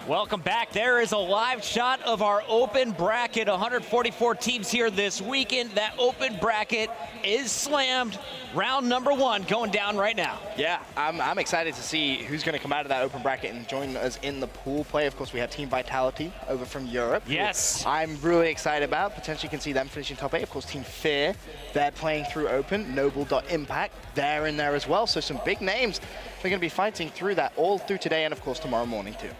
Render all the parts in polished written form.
Welcome back. There is a live shot of our open bracket. 144 teams here this weekend. That open bracket is slammed. Round number 1 going down right now. Yeah, I'm excited to see who's going to come out of that open bracket and join us in the pool play. Of course, we have Team Vitality over from Europe. Yes. I'm really excited about. Potentially can see them finishing top 8. Of course, Team Fear, they're playing through open. Noble.impact, they're in there as well. So some big names. They're going to be fighting through that all through today and, of course, tomorrow morning too.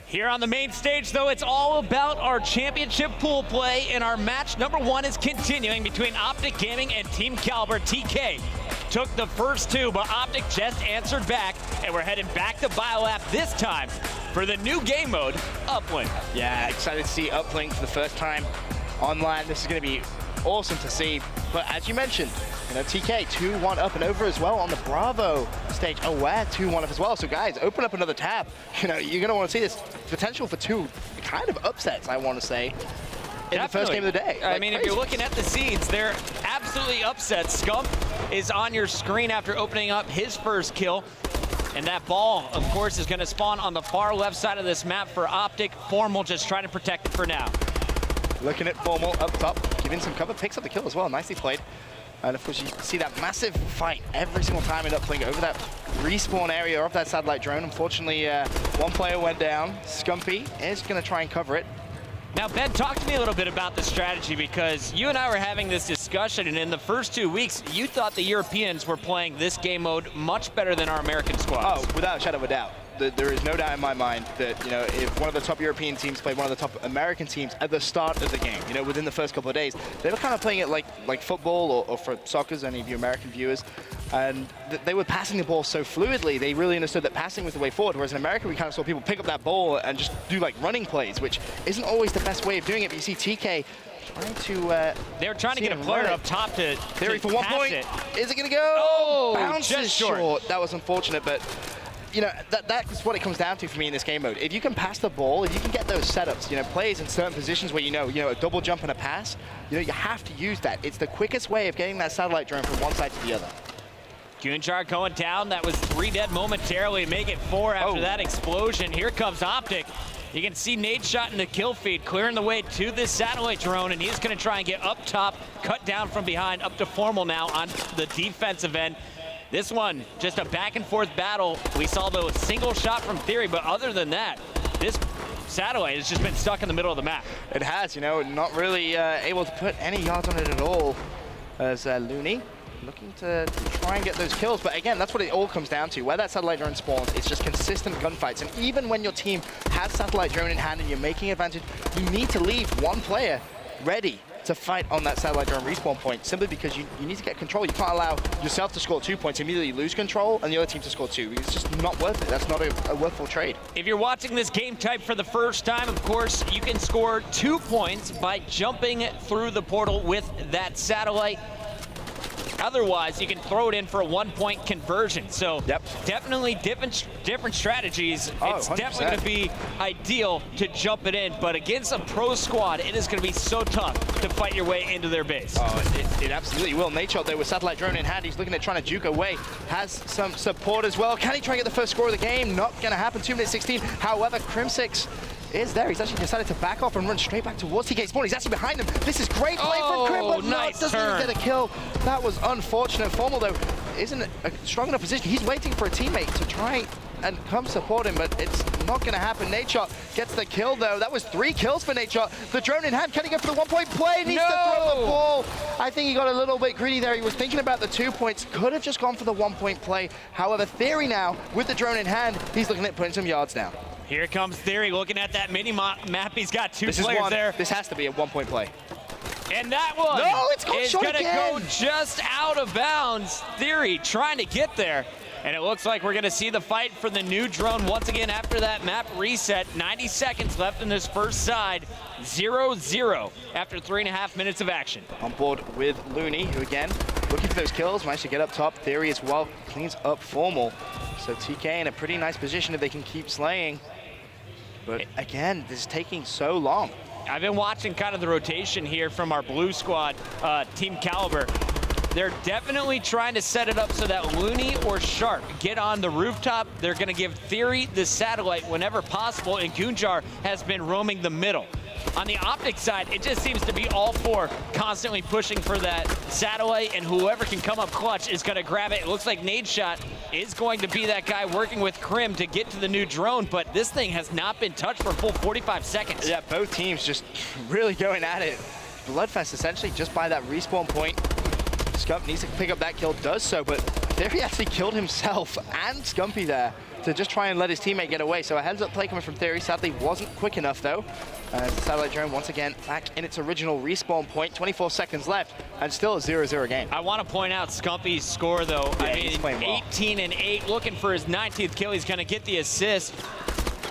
Here on the main stage, though, it's all about our championship pool play, and our match number 1 is continuing between Optic Gaming and Team Kaliber. TK took the first 2, but Optic just answered back, and we're heading back to BioLab this time for the new game mode, Uplink. Yeah, excited to see Uplink for the first time online. This is going to be awesome to see. But as you mentioned, TK 2-1 up and over as well on the Bravo stage. Aware 2-1 up as well. So guys, open up another tab. You're going to want to see this potential for 2 kind of upsets, I want to say, in the first game of the day. I mean, if you're looking at the seeds, they're absolutely upset. Scump is on your screen after opening up his first kill. And that ball, of course, is going to spawn on the far left side of this map for Optic. Formal just trying to protect it for now. Looking at Formal up top, giving some cover, picks up the kill as well. Nicely played. And of course, you see that massive fight every single time in Uplink over that respawn area of that satellite drone. Unfortunately, one player went down. Scumpy is going to try and cover it. Now, Ben, talk to me a little bit about the strategy, because you and I were having this discussion, and in the first 2 weeks, you thought the Europeans were playing this game mode much better than our American squads. Oh, without a shadow of a doubt. There is no doubt in my mind that, if one of the top European teams played one of the top American teams at the start of the game, within the first couple of days, they were kind of playing it like football or for soccer, any of you American viewers, and they were passing the ball so fluidly. They really understood that passing was the way forward, whereas in America, we kind of saw people pick up that ball and just do like running plays, which isn't always the best way of doing it. But you see TK trying to... they were trying to get a player up top to Theory for 1 point. Is it going to go? Oh, bounces just short. That was unfortunate, but... that's what it comes down to for me in this game mode. If you can pass the ball, if you can get those setups, plays in certain positions where a double jump and a pass, you have to use that. It's the quickest way of getting that satellite drone from one side to the other. Gunchar going down. That was 3 dead momentarily. Make it 4 after that explosion. Here comes Optic. You can see Nate shot in the kill feed, clearing the way to this satellite drone, and he's going to try and get up top, cut down from behind, up to Formal now on the defensive end. This one, just a back-and-forth battle. We saw the single shot from Theory, but other than that, this satellite has just been stuck in the middle of the map. It has, not really able to put any yards on it at all, as Looney looking to try and get those kills. But again, that's what it all comes down to. Where that satellite drone spawns, it's just consistent gunfights. And even when your team has satellite drone in hand and you're making advantage, you need to leave one player ready to fight on that satellite drone respawn point, simply because you need to get control. You can't allow yourself to score 2 points, immediately lose control, and the other team to score 2. It's just not worth it. That's not a worthwhile trade. If you're watching this game type for the first time, of course, you can score 2 points by jumping through the portal with that satellite. Otherwise, you can throw it in for a 1-point conversion. So definitely different strategies. It's 100%. definitely going to be ideal to jump it in. But against a pro squad, it is going to be so tough to fight your way into their base. Oh, it absolutely will. Nate there with satellite drone in hand. He's looking at trying to juke away. Has some support as well. Can he try and get the first score of the game? Not going to happen. 2 minutes 16. However, Crimsix is there. He's actually decided to back off and run straight back towards TK spawn. He's actually behind him. This is great play from Crim, but nice doesn't even get a kill. That was unfortunate. Formal, though, isn't a strong enough position. He's waiting for a teammate to try and come support him, but it's not going to happen. Nadeshot gets the kill, though. That was 3 kills for Nadeshot. The drone in hand. Can he go for the 1-point play? Needs to throw the ball. I think he got a little bit greedy there. He was thinking about the 2 points. Could have just gone for the 1-point play. However, Theory now, with the drone in hand, he's looking at putting some yards down. Here comes Theory looking at that mini-map. He's got 2 players there. This has to be a 1-point play. And that one is going to go just out of bounds. Theory trying to get there. And it looks like we're going to see the fight for the new drone once again after that map reset. 90 seconds left in this first side. 0-0 after 3.5 minutes of action. On board with Looney, who again, looking for those kills, managed to get up top. Theory as well, cleans up Formal. So TK in a pretty nice position if they can keep slaying. But again, this is taking so long. I've been watching kind of the rotation here from our blue squad, Team Kaliber. they're definitely trying to set it up so that Looney or Sharp get on the rooftop. They're going to give Theory the satellite whenever possible, and Gunjar has been roaming the middle. On the Optic side, it just seems to be all four constantly pushing for that satellite, and whoever can come up clutch is going to grab it. It looks like Nadeshot is going to be that guy working with Krim to get to the new drone, but this thing has not been touched for a full 45 seconds. Yeah, both teams just really going at it. Bloodfest essentially just by that respawn point. Scump needs to pick up that kill, does so, but Theory actually killed himself and Scumpy there to just try and let his teammate get away. So a heads-up play coming from Theory. Sadly, wasn't quick enough, though. The satellite drone, once again, back in its original respawn point. 24 seconds left, and still a 0-0 game. I want to point out Scumpy's score, though. Yeah, I he's playing well. 18-8, looking for his 19th kill. He's going to get the assist.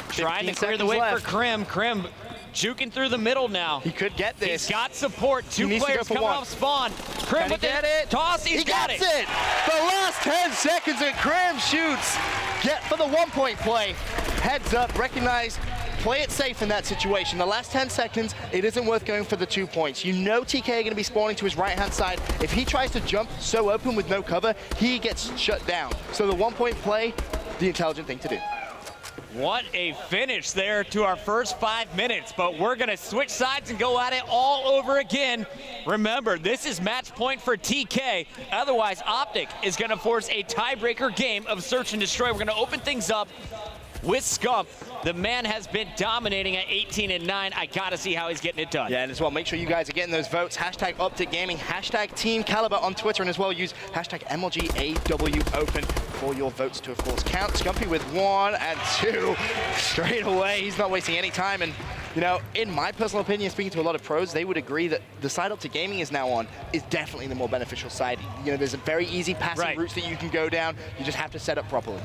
Trying to clear the way left. for Krim. Krim juking through the middle now. He could get this. He's got support. Two players coming off spawn. Krim with the toss. He got it. The last 10 seconds and Krim shoots. Get for the 1-point play. Heads up, recognize, play it safe in that situation. The last 10 seconds, it isn't worth going for the 2 points. You know TK are going to be spawning to his right-hand side. If he tries to jump so open with no cover, he gets shut down. So the 1-point play, the intelligent thing to do. What a finish there to our first 5 minutes, but we're gonna switch sides and go at it all over again. Remember, this is match point for TK. Otherwise, Optic is gonna force a tiebreaker game of search and destroy. We're gonna open things up with Scump. The man has been dominating at 18-9. I gotta see how he's getting it done. Yeah, and as well, make sure you guys are getting those votes. Hashtag Optic Gaming, hashtag Team Kaliber on Twitter, and as well use hashtag MLG AW Open for your votes to, of course, count. Scumpy with 1 and 2 straight away. He's not wasting any time, and you know, in my personal opinion, speaking to a lot of pros, they would agree that the side Optic Gaming is now on is definitely the more beneficial side. You know, there's a very easy passing routes that you can go down. You just have to set up properly.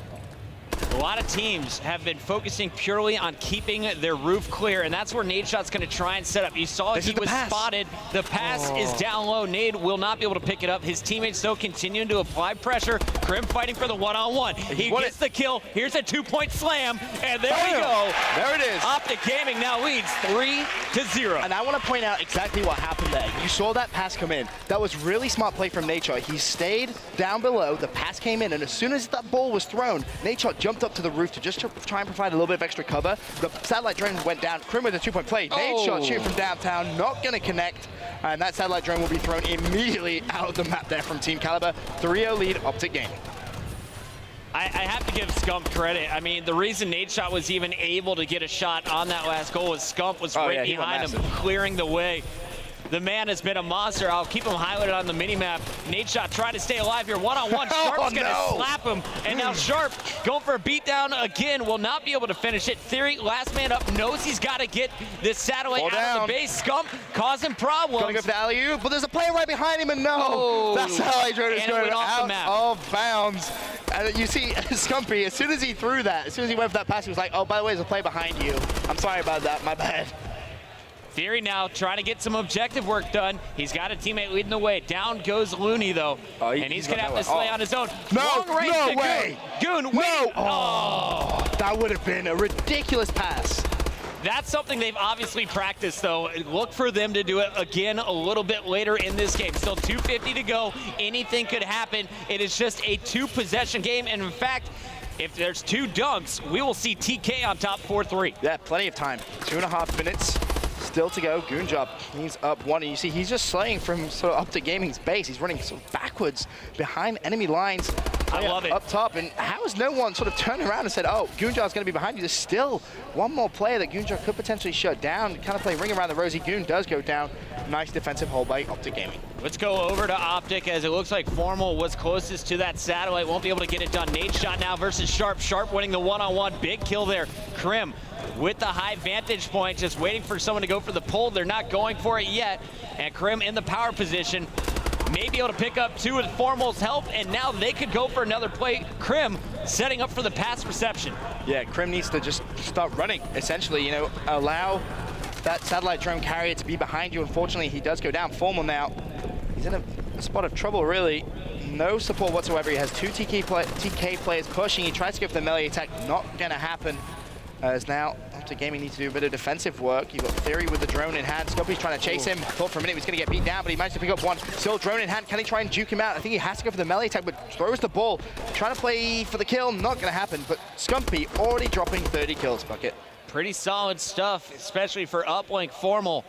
A lot of teams have been focusing purely on keeping their roof clear, and that's where Nadeshot's going to try and set up. You saw he was spotted. The pass is down low. Nade will not be able to pick it up. His teammates, though, continuing to apply pressure. Krim fighting for the one-on-one. He gets the kill. Here's a 2-point slam, and there we go. There it is. Optic Gaming now leads 3-0. And I want to point out exactly what happened there. You saw that pass come in. That was really smart play from Nadeshot. He stayed down below. The pass came in, and as soon as that ball was thrown, Nadeshot jumped up to the roof to just try and provide a little bit of extra cover. The satellite drone went down. Krim with a 2-point play. Nadeshot shooting from downtown, not going to connect. And that satellite drone will be thrown immediately out of the map there from Team Kaliber. 3-0 lead, Optic Gaming. I have to give Scump credit. I mean, the reason Nadeshot was even able to get a shot on that last goal was Scump was right behind him, clearing the way. The man has been a monster. I'll keep him highlighted on the minimap. Nadeshot trying to stay alive here. One-on-one. Sharp's going to slap him. And now Sharp going for a beatdown again. Will not be able to finish it. Theory, last man up, knows he's got to get this satellite out of the base. Scump causing problems. Going to go for the alley-oop, but there's a player right behind him, and no. That satellite drone is going out of bounds. And you see Scumpy, as soon as he threw that, as soon as he went for that pass, he was like, oh, by the way, there's a play behind you. I'm sorry about that. My bad. Theory now trying to get some objective work done. He's got a teammate leading the way. Down goes Looney, though. And he's going to have to slay on his own. No way. Goon, no. Oh, that would have been a ridiculous pass. That's something they've obviously practiced, though. Look for them to do it again a little bit later in this game. Still 2:50 to go. Anything could happen. It is just a 2-possession game. And in fact, if there's 2 dunks, we will see TK on top 4-3. Yeah, plenty of time. 2.5 minutes. Still to go. Gunjar, he's up 1, and you see he's just slaying from sort of Optic Gaming's base. He's running sort of backwards behind enemy lines. I love it. Up top, and how has no one sort of turned around and said, oh, Gunjar's going to be behind you? There's still one more player that Gunjar could potentially shut down. Kind of play ring around the rosy. Goon does go down. Nice defensive hold by Optic Gaming. Let's go over to Optic, as it looks like Formal was closest to that satellite. Won't be able to get it done. Nadeshot now versus Sharp. Sharp winning the one-on-one. Big kill there. Krim with the high vantage point, just waiting for someone to go for the pull. They're not going for it yet. And Krim in the power position. May be able to pick up 2 with Formal's help, and now they could go for another play. Krim setting up for the pass reception. Yeah, Krim needs to just start running, essentially, you know, allow that satellite drone carrier to be behind you. Unfortunately, he does go down. Formal now, he's in a spot of trouble, really. No support whatsoever. He has 2 TK players pushing. He tries to go for the melee attack. Not going to happen. As now, Optic Gaming needs to do a bit of defensive work. You've got Theory with the drone in hand. Scumpy's trying to chase him. Thought for a minute he was going to get beat down, but he managed to pick up one. Still drone in hand. Can he try and juke him out? I think he has to go for the melee attack, but throws the ball. Trying to play for the kill. Not going to happen, but Scumpy already dropping 30 kills, Bucket. Pretty solid stuff, especially for Uplink. Formal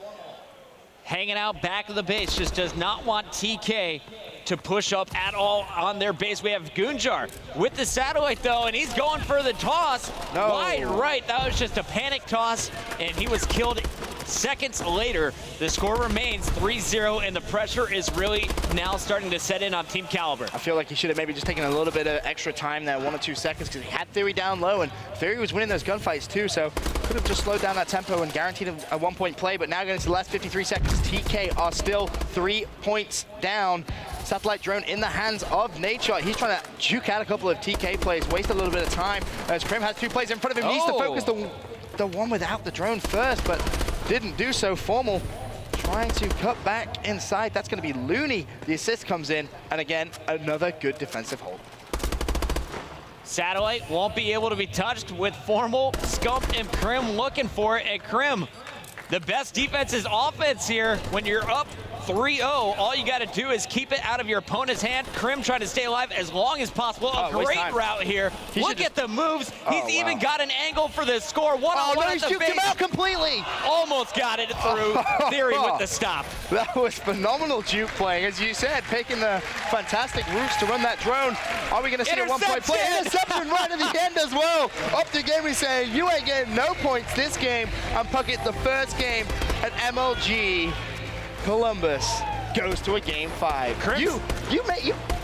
hanging out back of the base, just does not want TK to push up at all on their base. We have Gunjar with the satellite though, and he's going for the toss. No. Wide right, that was just a panic toss, and he was killed seconds later. The score remains 3-0, and the pressure is really now starting to set in on Team Kaliber. I feel like he should have maybe just taken a little bit of extra time there, 1 or 2 seconds, because he had Theory down low, and Theory was winning those gunfights too, so could have just slowed down that tempo and guaranteed a 1-point play, but now going into the last 53 seconds, TK are still 3 points down. Satellite drone in the hands of Nadeshot. He's trying to juke out a couple of TK plays, waste a little bit of time, as Krim has 2 plays in front of him. Needs to focus the one without the drone first, but didn't do so. Formal trying to cut back inside. That's going to be Looney. The assist comes in, and again, another good defensive hold. Satellite won't be able to be touched with Formal, Scump, and Krim looking for it. And Krim, the best defense is offense here. When you're up 3-0, all you got to do is keep it out of your opponent's hand. Krim trying to stay alive as long as possible. A great route here. Look at the moves. He's even got an angle for the score. One-on-one at the juked him out completely. Almost got it through. Theory with the stop. That was phenomenal juke playing, as you said, picking the fantastic routes to run that drone. Are we going to see a 1-point play? Interception right at the end as well. Optic Gaming saying, you ain't getting no points this game. And Puckett, the first game at MLG. Columbus goes to a Game 5. You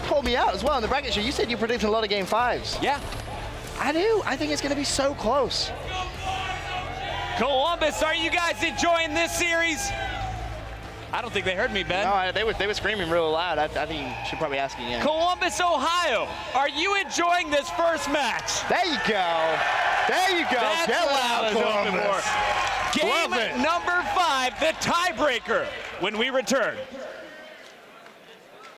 called me out as well in the bracket show. You said you predicted a lot of Game 5s. Yeah. I do. I think it's going to be so close. Columbus, are you guys enjoying this series? I don't think they heard me, Ben. No, they were screaming real loud. I think you should probably ask again. Columbus, Ohio, are you enjoying this first match? There you go. There you go. That's Get what I loud, was Columbus. looking for. Game number 5, the tiebreaker, when we return.